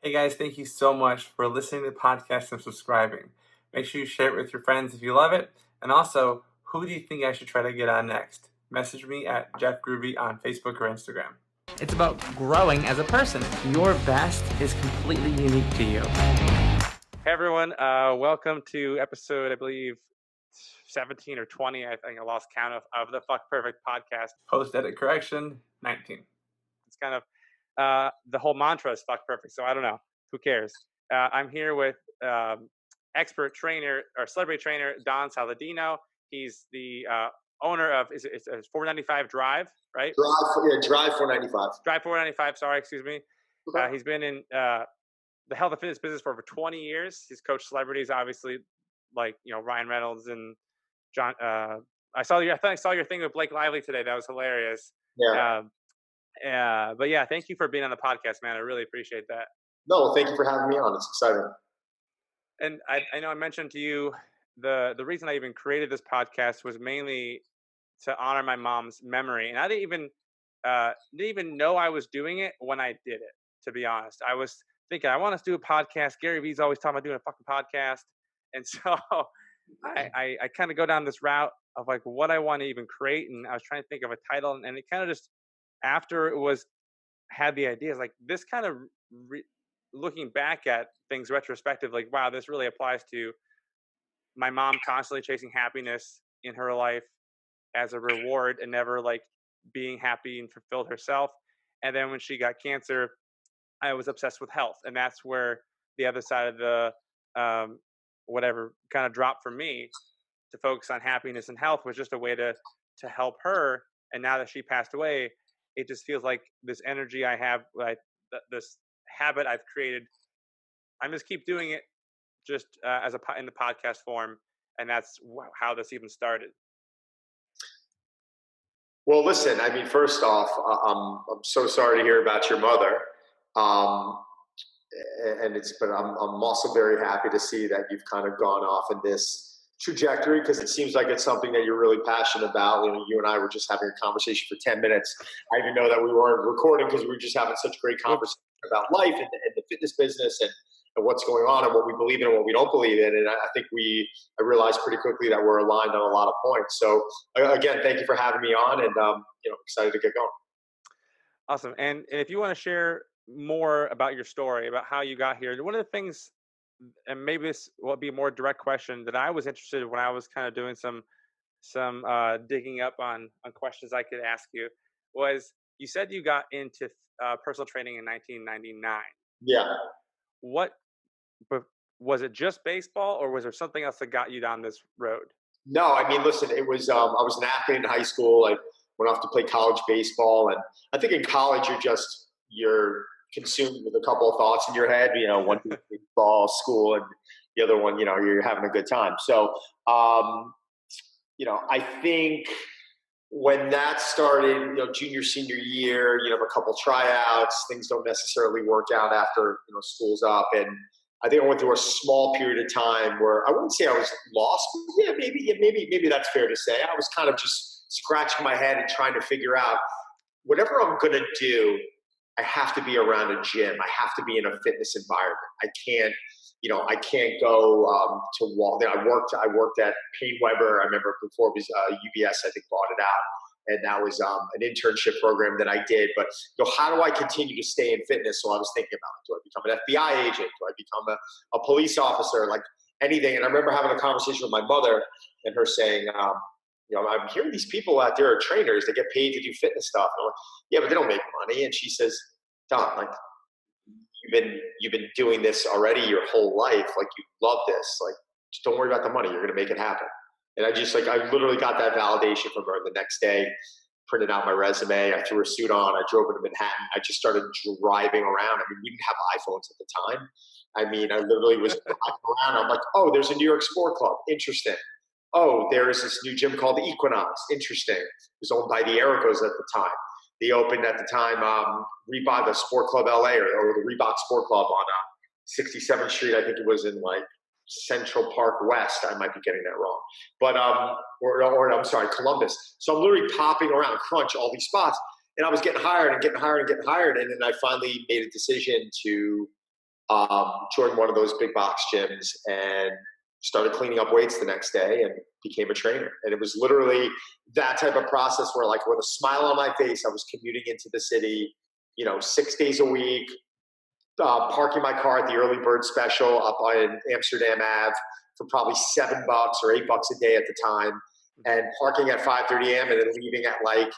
Hey guys, thank you so much for listening to the podcast and subscribing. Make sure you share it with your friends if you love it. And also, who do you think I should try to get on next? Message me at Jeff Groovy on Facebook or Instagram. It's about growing as a person. Your best is completely unique to you. Hey everyone, welcome to episode, I believe, 17 or 20. I think I lost count of the Fuck Perfect podcast. Post-edit correction, 19. It's kind of the whole mantra is fuck perfect. So I don't know. Who cares? I'm here with expert trainer or celebrity trainer, Don Saladino. He's the owner of, it's 495 Drive, right? Drive 495. Drive 495, sorry, excuse me. Okay. He's been in the health and fitness business for over 20 years. He's coached celebrities, obviously, like, Ryan Reynolds and John. I saw your thing with Blake Lively today. That was hilarious. Yeah. But yeah, thank you for being on the podcast, man. I really appreciate that. No, thank you for having me on. It's exciting. And I know I mentioned to you the reason I even created this podcast was mainly to honor my mom's memory, and I didn't even know I was doing it when I did it. To be honest, I was thinking I want to do a podcast. Gary Vee's always talking about doing a fucking podcast, and so I kind of go down this route of like what I want to even create, and I was trying to think of a title, and it kind of just after it had the ideas like this kind of looking back at things retrospective, like, wow, this really applies to my mom constantly chasing happiness in her life as a reward and never like being happy and fulfilled herself. And then when she got cancer, I was obsessed with health. And that's where the other side of the whatever kind of dropped for me to focus on happiness and health was just a way to help her. And now that she passed away, it just feels like this energy I have, like this habit I've created, I just keep doing it just in the podcast form. And that's how this even started. Well, listen, I mean, first off, I'm so sorry to hear about your mother. But I'm also very happy to see that you've kind of gone off in this trajectory, because it seems like it's something that you're really passionate about. You and I were just having a conversation for 10 minutes. I didn't know that we weren't recording because we were just having such great conversation about life and the fitness business and what's going on and what we believe in and what we don't believe in. And I think I realized pretty quickly that we're aligned on a lot of points. So again, thank you for having me on, and excited to get going. Awesome. And if you want to share more about your story, about how you got here, one of the things, and maybe this will be a more direct question, that I was interested in when I was kind of doing some digging up on questions I could ask you, was you said you got into personal training in 1999. Yeah. But was it just baseball, or was there something else that got you down this road? No, I mean, listen, it was, I was an athlete in high school. I went off to play college baseball. And I think in college, you're consumed with a couple of thoughts in your head, one baseball, school, and the other one, you're having a good time. So, I think when that started, junior, senior year, you have a couple tryouts, things don't necessarily work out after, school's up. And I think I went through a small period of time where I wouldn't say I was lost, but maybe that's fair to say. I was kind of just scratching my head and trying to figure out whatever I'm going to do, I have to be around a gym. I have to be in a fitness environment. I can't go to Wall. I worked at PaineWeber. I remember before it was UBS, I think, bought it out. And that was an internship program that I did. But how do I continue to stay in fitness? So I was thinking about, do I become an FBI agent? Do I become a police officer? Like anything. And I remember having a conversation with my mother and her saying, I'm hearing these people out there are trainers. They get paid to do fitness stuff. And I'm like, yeah, but they don't make money. And she says, Don, like, you've been doing this already your whole life. Like, you love this. Like, just don't worry about the money. You're going to make it happen. And I literally got that validation from her the next day, printed out my resume. I threw a suit on. I drove into Manhattan. I just started driving around. I mean, we didn't have iPhones at the time. I mean, I literally was driving around. I'm like, oh, there's a New York Sport Club. Interesting. Oh, there is this new gym called the Equinox. Interesting. It was owned by the Ericos at the time. They opened at the time Reebok, the Sport Club LA, or the Reebok Sport Club on 67th Street. I think it was in like Central Park West. I might be getting that wrong. But, or I'm sorry, Columbus. So I'm literally popping around Crunch, all these spots. And I was getting hired and getting hired and getting hired. And then I finally made a decision to joined one of those big box gyms and started cleaning up weights the next day and became a trainer. And it was literally that type of process where, like, with a smile on my face, I was commuting into the city, 6 days a week, parking my car at the early bird special up on Amsterdam Ave for probably $7 or $8 a day at the time, and parking at 5:30 a.m. and then leaving at like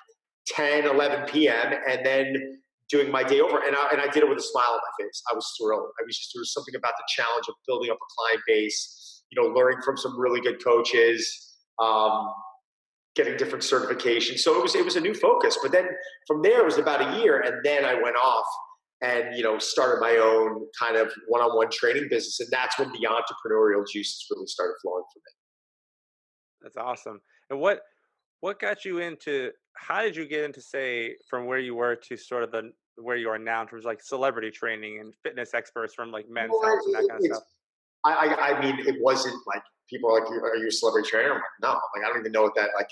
10, 11 p.m. and then doing my day over. And I did it with a smile on my face. I was thrilled. There was something about the challenge of building up a client base, learning from some really good coaches, getting different certifications. So it was a new focus. But then from there, it was about a year. And then I went off and, started my own kind of one-on-one training business. And that's when the entrepreneurial juices really started flowing for me. That's awesome. And what got you into? How did you get into, say, from where you were to sort of the where you are now in terms of like celebrity training and fitness experts from like Men's Well, Health and that kind of stuff? I mean, it wasn't like people are like, "Are you a celebrity trainer?" I'm like, "No." Like, I don't even know what that like.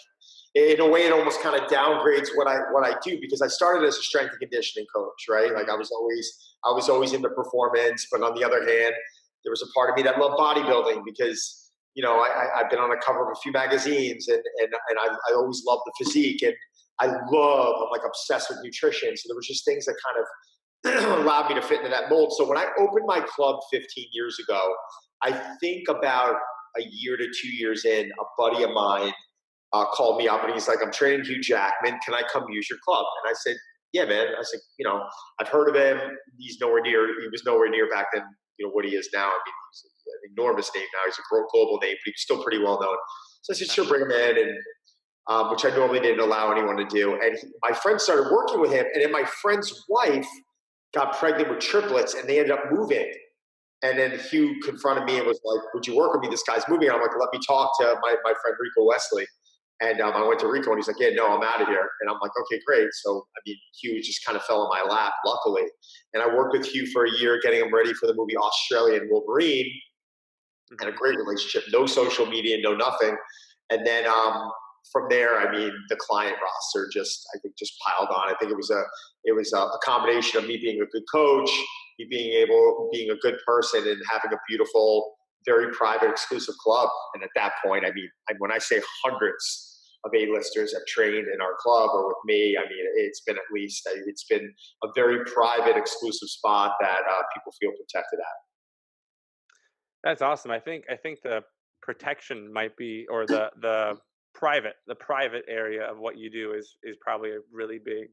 In a way, it almost kind of downgrades what I do, because I started as a strength and conditioning coach, right? Like, I was always into performance, but on the other hand, there was a part of me that loved bodybuilding because I've been on the cover of a few magazines, and I always loved the physique, and I'm like obsessed with nutrition. So there was just things that kind of allowed me to fit into that mold. So when I opened my club 15 years ago, I think about a year to 2 years in, a buddy of mine called me up and he's like, "I'm training Hugh Jackman. Can I come use your club?" And I said, "Yeah, man." I said, "I've heard of him. He was nowhere near back then, what he is now. I mean, he's an enormous name now. He's a global name, but he's still pretty well known." So I said, "Sure, bring him in." And which I normally didn't allow anyone to do. And my friend started working with him, and then my friend's wife got pregnant with triplets, and they ended up moving. And then Hugh confronted me and was like, "Would you work with me? This guy's moving." And I'm like, "Let me talk to my friend Rico Wesley." And I went to Rico, and he's like, "Yeah, no, I'm out of here." And I'm like, "Okay, great." So, I mean, Hugh just kind of fell in my lap, luckily. And I worked with Hugh for a year, getting him ready for the movie Australian Wolverine. Had a Hmm. great relationship, no social media, no nothing. And then from there, I mean, the client roster just piled on. I think it was a combination of me being a good coach, me being a good person, and having a beautiful, very private, exclusive club. And at that point, I mean, when I say hundreds of A-listers have trained in our club or with me, I mean, it's been a very private, exclusive spot that people feel protected at. That's awesome. I think the protection might be, or the private area of what you do is probably a really big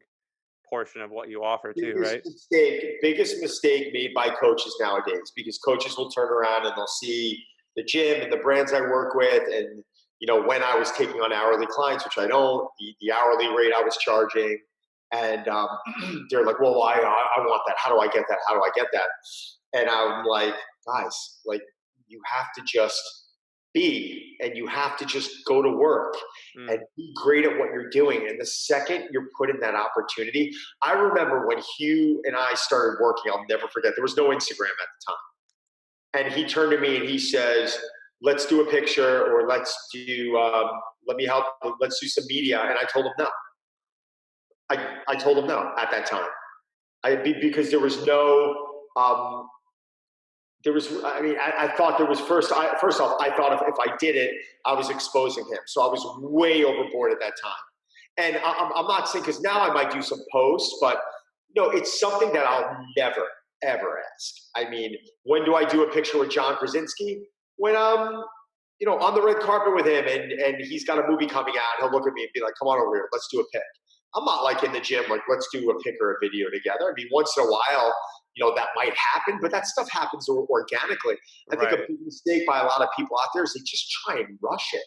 portion of what you offer too, right? Biggest mistake made by coaches nowadays, because coaches will turn around and they'll see the gym and the brands I work with, and when I was taking on hourly clients, which I don't, the hourly rate I was charging, and they're like, "Well, I want that. How do I get that? How do I get that?" And I'm like, "Guys, like, you have to just be, and you have to just go to work and Mm. be great at what you're doing." And the second you're put in that opportunity, I remember when Hugh and I started working, I'll never forget, there was no Instagram at the time. And he turned to me and he says, "Let's do a picture, or let me help, let's do some media." And I told him no. I told him no at that time. Because um, I mean, I thought there was first off, I thought if I did it, I was exposing him. So I was way overboard at that time. And I'm not saying, because now I might do some posts, but no, it's something that I'll never, ever ask. I mean, when do I do a picture with John Krasinski? When I'm, on the red carpet with him, and he's got a movie coming out, he'll look at me and be like, "Come on over here, let's do a pic." I'm not like in the gym, like, "Let's do a pic or a video together." I mean, once in a while, that might happen, but that stuff happens organically. I think a Right. big mistake by a lot of people out there is they just try and rush it.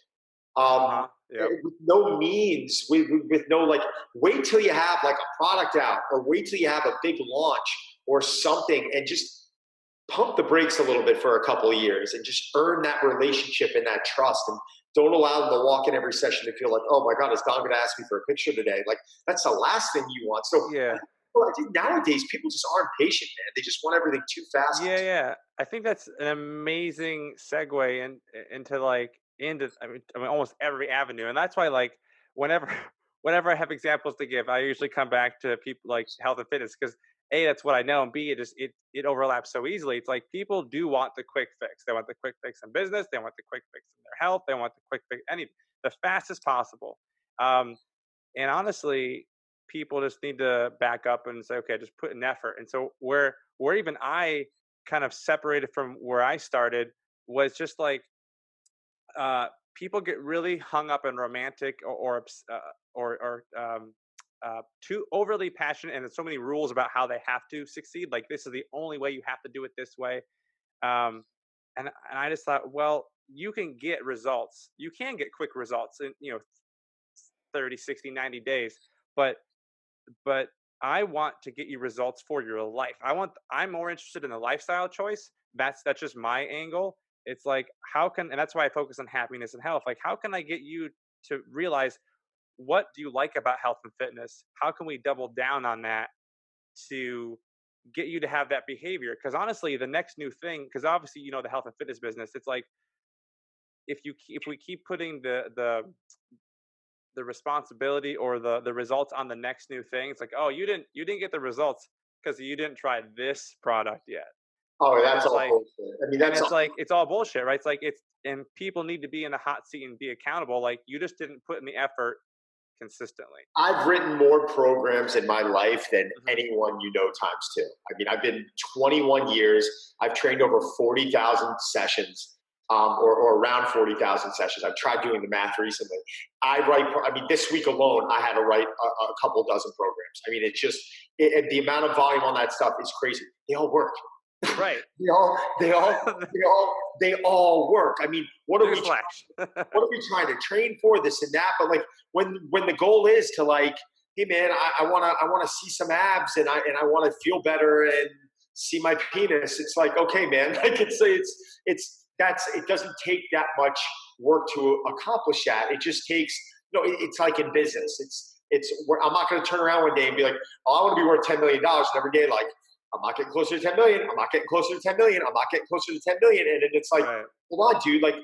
Uh-huh. Yep. With no means, with no, like, wait till you have like a product out, or wait till you have a big launch or something, and just pump the brakes a little bit for a couple of years and just earn that relationship and that trust. And don't allow them to walk in every session and feel like, "Oh my God, is Don going to ask me for a picture today?" Like, that's the last thing you want. So Yeah. I think nowadays people just aren't patient, man. They just want everything too fast. Yeah, yeah. I think that's an amazing segue into I mean almost every avenue. And that's why, like, whenever whenever I have examples to give, I usually come back to people like health and fitness, because A, that's what I know, and B, it overlaps so easily. It's like people do want the quick fix. They want the quick fix in business. They want the quick fix in their health. They want the quick fix anything, the fastest possible. Um, and honestly, people just need to back up and say, okay, just put an effort. And so where even I kind of separated from where I started was just like uh, people get really hung up in romantic or too overly passionate, and there's so many rules about how they have to succeed. Like this is the only way, you have to do it this way. Um, and I just thought, well, you can get results. You can get quick results in 30, 60, 90 days, but but I want to get you results for your life. I'm more interested in the lifestyle choice. That's just my angle. It's like and that's why I focus on happiness and health. Like how can I get you to realize what do you like about health and fitness? How can we double down on that to get you to have that behavior? Because honestly, the next new thing, because obviously the health and fitness business, it's like if we keep putting the responsibility or the results on the next new thing. It's like, oh, you didn't get the results because you didn't try this product yet. Oh, And that's it's all like, bullshit. I mean, and that's it's all, like it's all bullshit, right? It's like and people need to be in the hot seat and be accountable. Like you just didn't put in the effort consistently. I've written more programs in my life than Hmm. anyone you know times two. I mean, I've been 21 years. I've trained over 40,000 sessions, or around 40,000 sessions. I've tried doing the math recently. I mean, this week alone, I had to write a couple dozen programs. I mean, the amount of volume on that stuff is crazy. They all work. Right. They all work. I mean, Newsflash. what are we trying to train for, this and that? But like when the goal is to like, hey man, I wanna see some abs, and I wanna feel better and see my penis. It's like, okay, man, like it doesn't take that much work to accomplish that. It just takes, it's like in business. I'm not going to turn around one day and be like, oh, I want to be worth $10 million, and every day like, I'm not getting closer to 10 million. I'm not getting closer to 10 million. I'm not getting closer to 10 million. And then it's like, Right. hold on, dude. Like,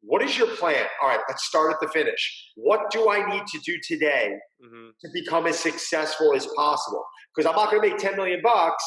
what is your plan? All right, let's start at the finish. What do I need to do today Hmm. to become as successful as possible? Because I'm not going to make 10 million bucks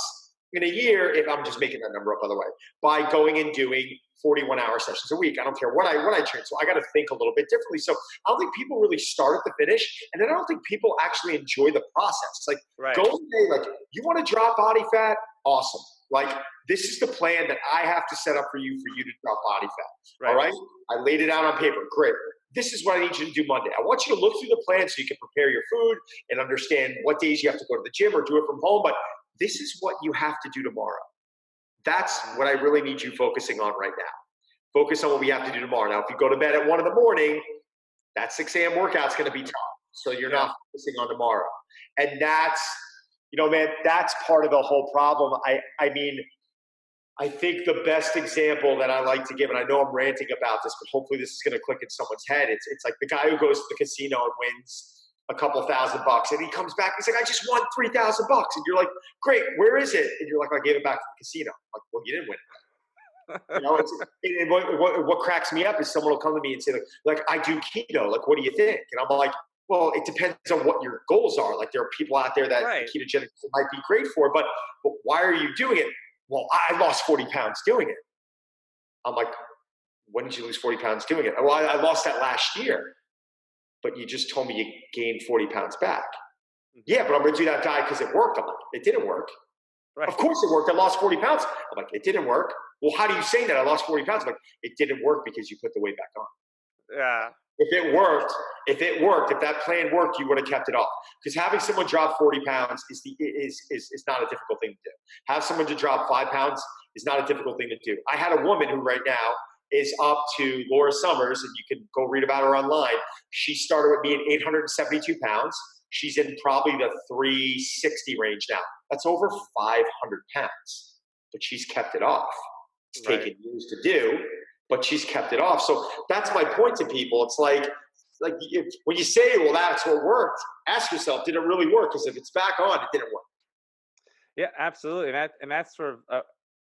in a year, if I'm just making that number up, by the way, by going and doing 41-hour sessions a week. I don't care what I train. So I got to think a little bit differently. So I don't think people really start at the finish, and then I don't think people actually enjoy the process. Like, go Right. and say, like, you want to drop body fat? Awesome. Like, this is the plan that I have to set up for you to drop body fat. All Right. right. I laid it out on paper. Great. This is what I need you to do Monday. I want you to look through the plan so you can prepare your food and understand what days you have to go to the gym or do it from home. But this is what you have to do tomorrow. That's Hmm. what I really need you focusing on right now. Focus on what we have to do tomorrow. Now, if you go to bed at 1 in the morning, that 6 a.m. workout's going to be tough. So you're Yeah. not focusing on tomorrow. And man, that's part of the whole problem. I mean, I think the best example that I like to give, and I know I'm ranting about this, but hopefully this is going to click in someone's head. It's like the guy who goes to the casino and wins a couple $1,000, and he comes back. He's like, I just won $3,000, and you're like, great, where is it? And you're like, I gave it back to the casino. I'm like, well, you didn't win it. What cracks me up is someone will come to me and say like I do keto. Like, what do you think? And I'm like, well, it depends on what your goals are. Like, there are people out there that Right. ketogenic might be great for, but why are you doing it? Well, I lost 40 pounds doing it. I'm like, when did you lose 40 pounds doing it? Well, I lost that last year, but you just told me you gained 40 pounds back. Hmm. Yeah, but I'm going to do that diet because it worked. I'm like, it didn't work. Of Right. course it worked. I lost 40 pounds. I'm like, it didn't work. Well, how do you say that I lost 40 pounds? I'm like, it didn't work because you put the weight back on. Yeah. If that plan worked, you would have kept it off. Because having someone drop 40 pounds is not a difficult thing to do. Have someone to drop 5 pounds is not a difficult thing to do. I had a woman who right now is up to Laura Summers, and you can go read about her online. She started with me at 872 pounds. She's in probably the 360 range now. That's over 500 pounds, but she's kept it off. It's Right. taken years to do, but she's kept it off. So that's my point to people. It's like when you say, well, that's what worked, ask yourself, did it really work? Because if it's back on, it didn't work. Yeah, absolutely, and that's sort of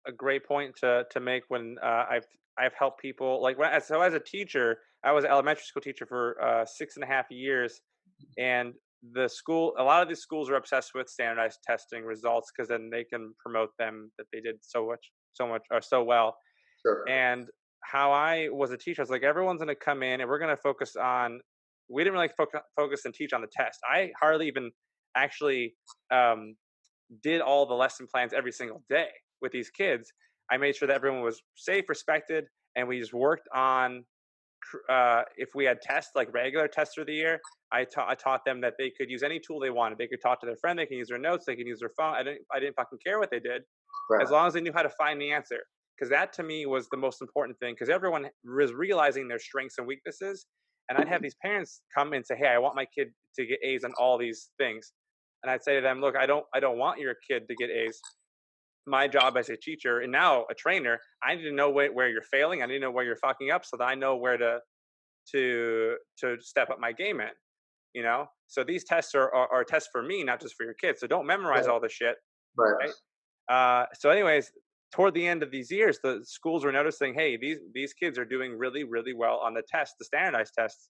a great point to make when I've helped people like as a teacher. I was an elementary school teacher for 6.5 years, and a lot of these schools are obsessed with standardized testing results because then they can promote them that they did so much, or so well. Sure. And how I was a teacher, I was like, everyone's going to come in and we're going to focus on. We didn't really focus and teach on the test. I hardly even actually um, did all the lesson plans every single day with these kids. I made sure that everyone was safe, respected, and we just worked on. If we had tests, like regular tests through the year, I taught them that they could use any tool they wanted. They could talk to their friend. They can use their notes. They can use their phone. I didn't fucking care what they did, as Right. long as they knew how to find the answer. Because that to me was the most important thing. Because everyone was realizing their strengths and weaknesses, and I'd have these parents come and say, "Hey, I want my kid to get A's on all these things," and I'd say to them, "Look, I don't want your kid to get A's. My job as a teacher and now a trainer, I need to know where you're failing. I need to know where you're fucking up, so that I know where to step up my game in. You know, so these tests are tests for me, not just for your kids. So don't memorize Right. all this shit, Right. right?" So, anyways, toward the end of these years, the schools were noticing, hey, these kids are doing really, really well on the tests, the standardized tests,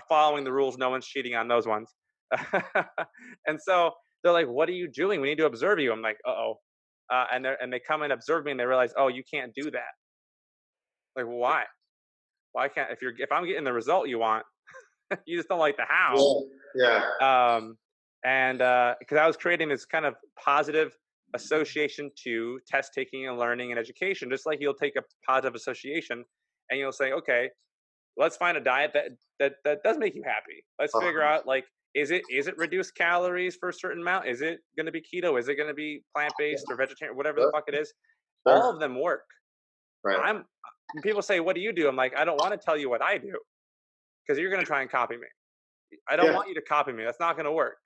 following the rules. No one's cheating on those ones. And so they're like, "What are you doing? We need to observe you." I'm like, "Uh oh," and they come and observe me, and they realize, "Oh, you can't do that." Like, why? Why can't if I'm getting the result you want, you just don't like the how. Yeah. Yeah. And because I was creating this kind of positive association to test taking and learning and education, just like you'll take a positive association and you'll say, okay, let's find a diet that does make you happy. Let's figure Uh-huh. out, like, is it reduced calories for a certain amount? Is it going to be keto? Is it going to be plant Yeah. based or vegetarian? Whatever the Sure. fuck it is, all Sure. of them work. Right. I'm When people say, "What do you do?" I'm like, I don't want to tell you what I do because you're going to try and copy me. I don't Yeah. want you to copy me. That's not going to work.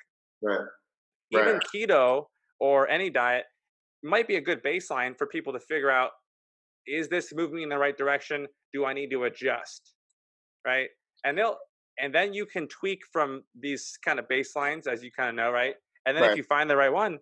Right. Right. Even keto or any diet might be a good baseline for people to figure out, is this moving me in the right direction? Do I need to adjust? Right. And they'll and then you can tweak from these kind of baselines, as you kind of know, right? And then if Right. you find the right one,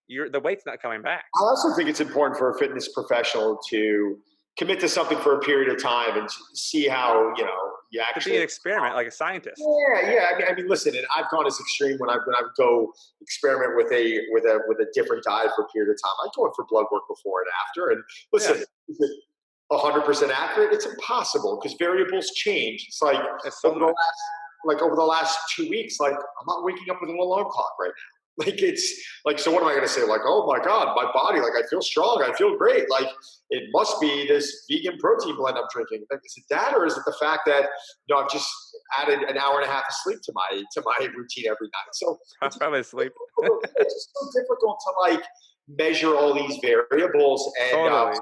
the weight's not coming back. I also think it's important for a fitness professional to commit to something for a period of time and see how you To be actually. an experiment, like a scientist. Yeah, yeah. I mean, listen, and I've gone as extreme when I would go experiment with a different diet for a period of time. I go in for blood work before and after. And listen, Yes. is it 100% accurate? It's impossible because variables change. It's like It's so over the much. last over the last 2 weeks, like I'm not waking up with an alarm clock right now. Like it's like, so what am I going to say? Like, oh my god, my body, like I feel strong, I feel great. Like it must be this vegan protein blend I'm drinking. Like, is it that, or is it the fact that I've just added an hour and a half of sleep to my routine every night? So it's Probably sleep. it's just so difficult to like measure all these variables. And Totally.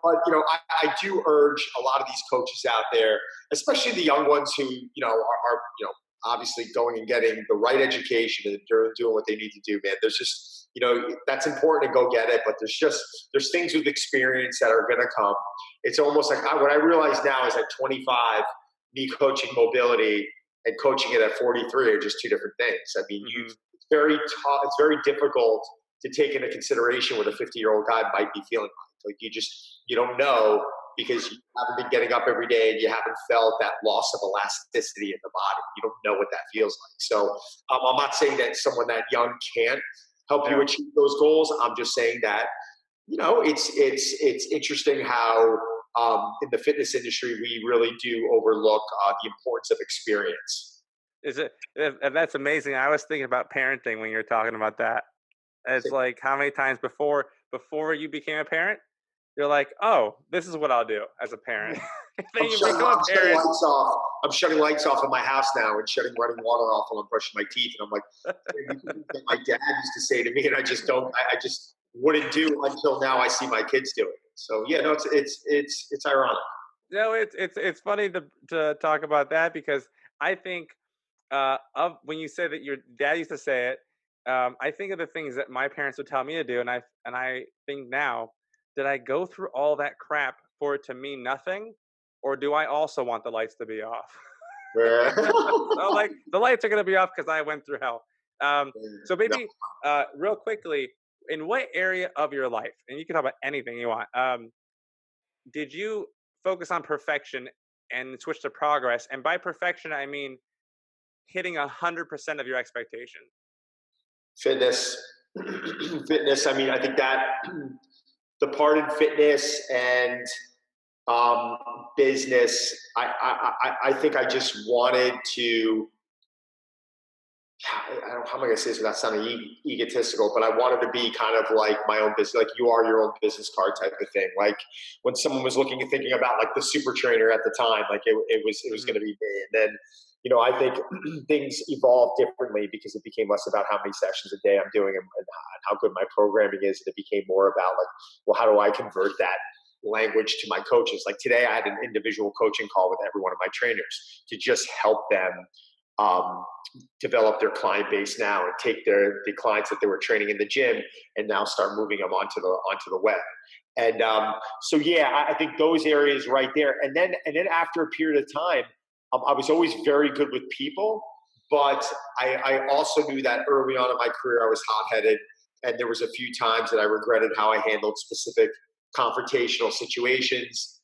but I do urge a lot of these coaches out there, especially the young ones who are obviously going and getting the right education and doing what they need to do. Man, there's just that's important to go get it, but there's things with experience that are going to come. It's almost like what I realize now is at 25, me coaching mobility and coaching it at 43 are just two different things. I mean, Hmm. it's very tough. It's very difficult to take into consideration what a 50-year-old guy might be feeling like. Like you don't know because you haven't been getting up every day and you haven't felt that loss of elasticity in the body. You don't know what that feels like. So I'm not saying that someone that young can't help you Yeah. achieve those goals. I'm just saying that it's interesting how in the fitness industry we really do overlook the importance of experience. Is it? And that's amazing. I was thinking about parenting when you're talking about that. It's like, how many times before you became a parent, you're like, "Oh, this is what I'll do as a parent." Then you become a I'm shutting parent. lights off. I'm shutting lights off in my house now and shutting running water off while I'm brushing my teeth. And I'm like, "Damn, these are things that my dad used to say to me, and I just don't. I just wouldn't do until now. I see my kids doing it. So yeah, no, it's ironic. No, it's funny to talk about that because I think of when you say that your dad used to say it. I think of the things that my parents would tell me to do, and I think now, did I go through all that crap for it to mean nothing, or do I also want the lights to be off? Yeah. So, like, the lights are gonna be off because I went through hell. So No. maybe real quickly, in what area of your life, and you can talk about anything you want, did you focus on perfection and switch to progress? And by perfection, I mean, hitting 100% of your expectation? Fitness, fitness. I mean, I think that the part in fitness and um, business, I think I just wanted to. I don't, how am I going to say this without sounding egotistical? But I wanted to be kind of like my own business, like you are your own business card type of thing. Like when someone was looking and thinking about like the super trainer at the time, like it was Hmm. going to be me. And then, I think things evolved differently because it became less about how many sessions a day I'm doing and how good my programming is. And it became more about like, well, how do I convert that language to my coaches? Like today, I had an individual coaching call with every one of my trainers to just help them um, develop their client base now and take the clients that they were training in the gym and now start moving them onto the web. And so yeah, I think those areas right there. And then after a period of time, I was always very good with people, but I also knew that early on in my career I was hot headed, and there was a few times that I regretted how I handled specific confrontational situations.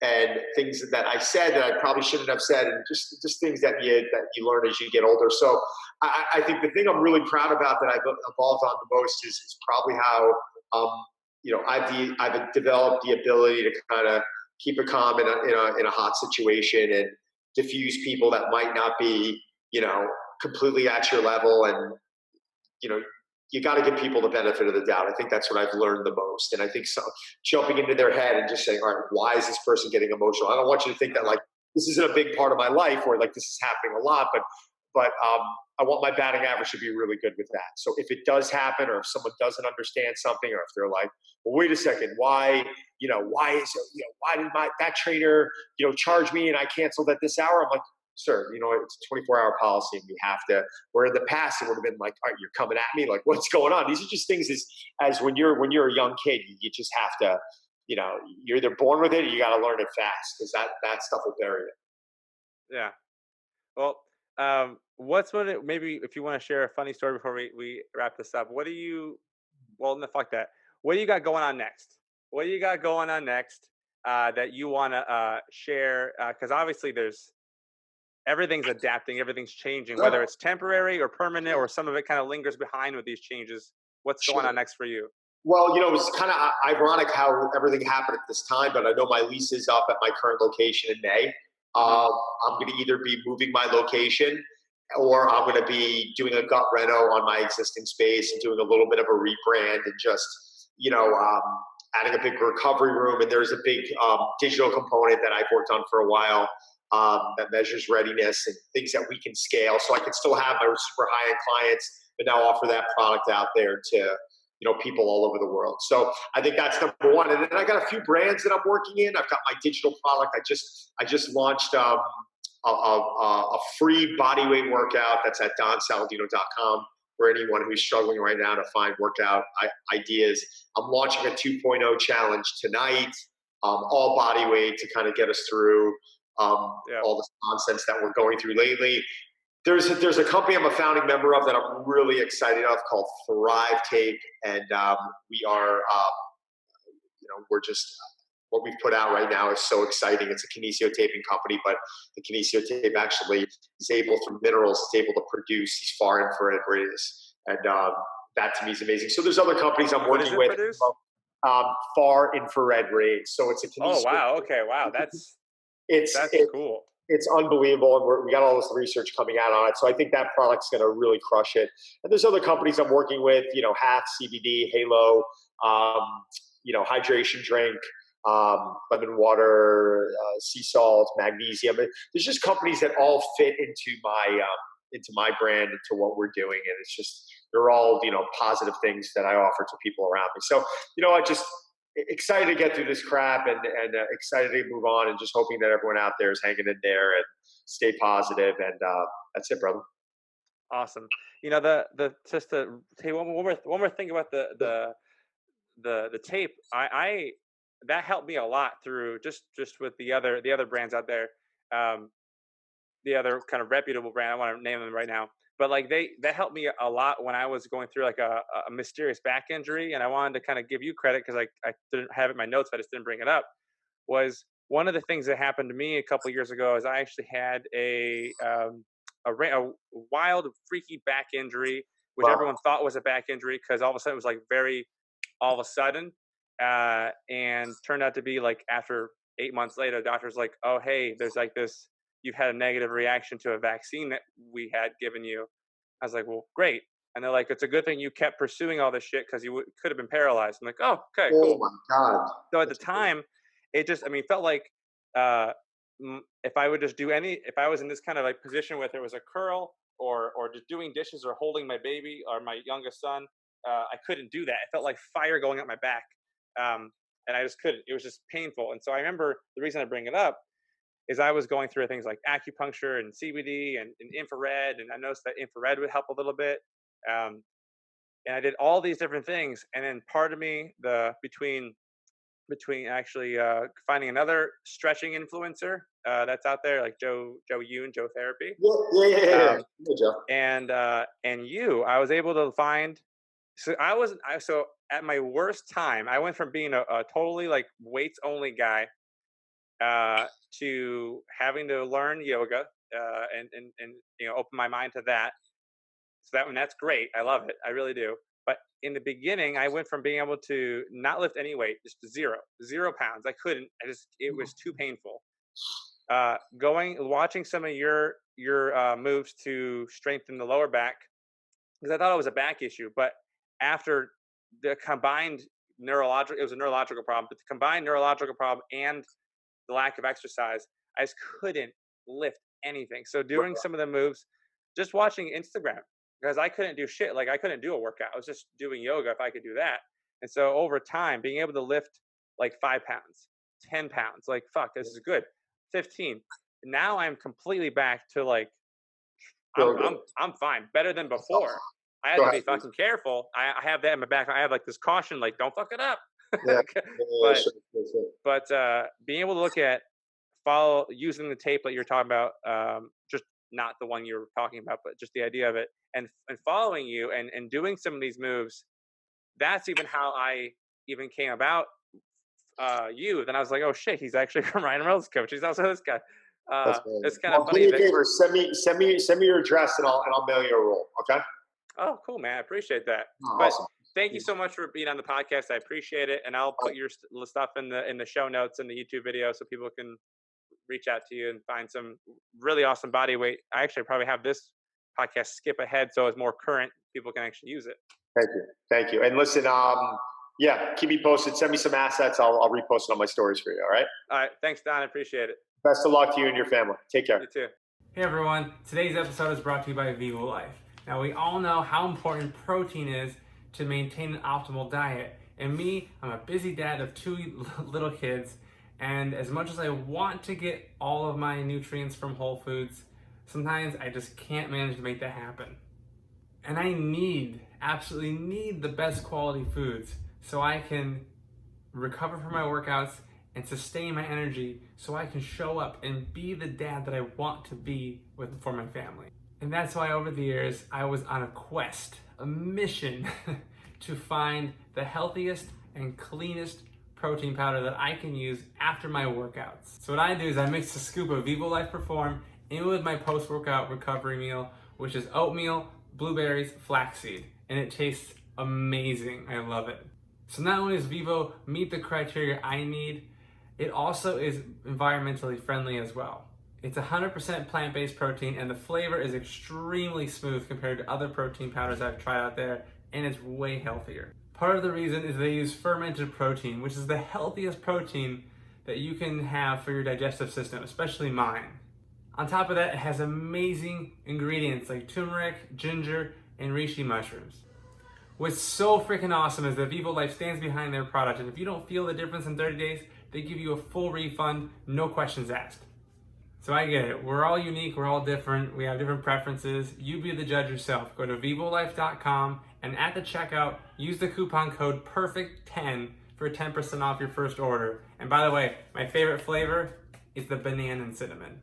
And things that I said that I probably shouldn't have said, and just things that you learn as you get older. So I think the thing I'm really proud about that I've evolved on the most is probably how I've developed the ability to kind of keep it calm in a hot situation and diffuse people that might not be completely at your level. And you know you got to give people the benefit of the doubt. I think that's what I've learned the most. And I think so, jumping into their head and just saying, all right, why is this person getting emotional? I don't want you to think that like this isn't a big part of my life or like this is happening a lot, but I want my batting average to be really good with that. So if it does happen, or if someone doesn't understand something, or if they're like, well, wait a second, why did that trainer charge me and I canceled at this hour? I'm like, sir, it's a 24-hour policy and you have to. Where in the past it would have been like, all right, you're coming at me, like what's going on? These are just things as when you're a young kid, you just have to, you're either born with it or you got to learn it fast, because that stuff will bury you. Yeah. Well, what's what it, maybe if you want to share a funny story before we wrap this up. What do you? Well, no, fuck that. What do you got going on next? What do you got going on next that you want to share? Because obviously there's everything's adapting, everything's changing, whether Yep. it's temporary or permanent, or some of it kind of lingers behind with these changes. What's going on Sure. next for you? Well, it's kind of ironic how everything happened at this time, but I know my lease is up at my current location in May. Hmm. Um, I'm going to either be moving my location, or I'm going to be doing a gut reno on my existing space and doing a little bit of a rebrand and just, adding a big recovery room. And there's a big digital component that I've worked on for a while, that measures readiness and things that we can scale. So I can still have my super high end clients, but now offer that product out there to people all over the world. So I think that's number one. And then I got a few brands that I'm working in. I've got my digital product. I just launched a free bodyweight workout that's at donsaladino.com for anyone who's struggling right now to find workout ideas. I'm launching a 2.0 challenge tonight, all body weight, to kind of get us through Yeah. all this nonsense that we're going through lately. There's a company I'm a founding member of that I'm really excited of called Thrive Tape, and we are we're just what we've put out right now is so exciting. It's a kinesio taping company, but the kinesio tape actually is able, through minerals, it's able to produce these far infrared rays, and that to me is amazing. So there's other companies I'm What does working it with. produce? Far infrared rays. So it's a Oh kinesio. wow. Okay. Wow. It's That's it, cool. it's unbelievable, and we got all this research coming out on it. So I think that product's going to really crush it. And there's other companies I'm working with, Half CBD, Halo, um, hydration drink, lemon water, sea salt, magnesium. There's just companies that all fit into my brand, into what we're doing, and it's just they're all positive things that I offer to people around me. So I just excited to get through this crap, and excited to move on, and just hoping that everyone out there is hanging in there and stay positive. And that's it, brother. Awesome. The just to say one more thing about the tape. I that helped me a lot through just with the other brands out there. Um, the other kind of reputable brand. I want to name them right now, but like that helped me a lot when I was going through like a mysterious back injury, and I wanted to kind of give you credit because I didn't have it in my notes, but I just didn't bring it up. Was one of the things that happened to me a couple years ago is I actually had a wild, freaky back injury, which Wow. everyone thought was a back injury because all of a sudden it was like very all of a sudden, and turned out to be like after 8 months later, the doctor's like, "Oh, hey, there's like this. You've had a negative reaction to a vaccine that we had given you." I was like, "Well, great." And they're like, "It's a good thing you kept pursuing all this shit because you could have been paralyzed." I'm like, "Oh, okay, Oh cool." my God. So at the That's crazy. time, it just, I mean, felt like uh, if I would just do if I was in this kind of like position where there was a curl or just doing dishes or holding my baby or my youngest son, I couldn't do that. It felt like fire going up my back, and I just couldn't. It was just painful. And so I remember the reason I bring it up is I was going through things like acupuncture and CBD and infrared, and I noticed that infrared would help a little bit. Um, and I did all these different things, and then part of me, the between actually finding another stretching influencer that's out there, like Joe Yoon, Joe Therapy, Yeah, yeah, yeah, yeah, yeah. um, Yeah, Joe. and you. I was able to find. So I wasn't. So at my worst time, I went from being a totally like weights only guy uh, to having to learn yoga and open my mind to that. So that's great. I love it. I really do. But in the beginning, I went from being able to not lift any weight, just to 0 pounds. I couldn't. It was too painful. Watching some of your moves to strengthen the lower back, because I thought it was a back issue, but after the combined neurological, it was a neurological problem, but the combined neurological problem and the lack of exercise, I just couldn't lift anything. So doing some of the moves, just watching Instagram, because I couldn't do shit. Like I couldn't do a workout. I was just doing yoga if I could do that. And so over time, being able to lift like 5 pounds, 10 pounds, like fuck, this is good. 15. Now I'm completely back to like Feel good. I'm fine. Better than That's awesome. before. I had Go to ahead, be please. fucking careful. I have that in my back. I have like this caution, like don't fuck it up. Yeah, yeah, yeah, but sure, sure, sure. being able to look at follow using the tape that you're talking about, just not the one you were talking about, but just the idea of it, and following you and doing some of these moves. That's even how I even came about you. Then I was like, oh shit, he's actually Ryan Reynolds' coach. He's also this guy. That's amazing. It's kind of Well, do funny me a that. favor. Send me your address, and I'll mail you a roll. Okay. Oh, cool, man. I appreciate that. Oh, But awesome. thank you so much for being on the podcast. I appreciate it, and I'll put your stuff in the show notes and the YouTube video so people can reach out to you and find some really awesome body weight. I actually probably have this podcast skip ahead so it's more current. People can actually use it. Thank you. Thank you. And listen, yeah, keep me posted. Send me some assets. I'll repost it on my stories for you. All right. All right. Thanks, Don. I appreciate it. Best of luck to you and your family. Take care. You too. Hey, everyone. Today's episode is brought to you by Vivo Life. Now, we all know how important protein is to maintain an optimal diet. And me, I'm a busy dad of 2 little kids. And as much as I want to get all of my nutrients from whole foods, sometimes I just can't manage to make that happen. And I absolutely need the best quality foods so I can recover from my workouts and sustain my energy so I can show up and be the dad that I want to be for my family. And that's why over the years, I was on a quest, a mission to find the healthiest and cleanest protein powder that I can use after my workouts. So what I do is I mix a scoop of Vivo Life Perform in with my post-workout recovery meal, which is oatmeal, blueberries, flaxseed, and it tastes amazing. I love it. So not only does Vivo meet the criteria I need, it also is environmentally friendly as well. It's 100% plant-based protein, and the flavor is extremely smooth compared to other protein powders I've tried out there, and it's way healthier. Part of the reason is they use fermented protein, which is the healthiest protein that you can have for your digestive system, especially mine. On top of that, it has amazing ingredients like turmeric, ginger, and reishi mushrooms. What's so freaking awesome is that Vivo Life stands behind their product, and if you don't feel the difference in 30 days, they give you a full refund, no questions asked. So I get it. We're all unique. We're all different. We have different preferences. You be the judge yourself. Go to vivolife.com and at the checkout, use the coupon code PERFECT10 for 10% off your first order. And by the way, my favorite flavor is the banana and cinnamon.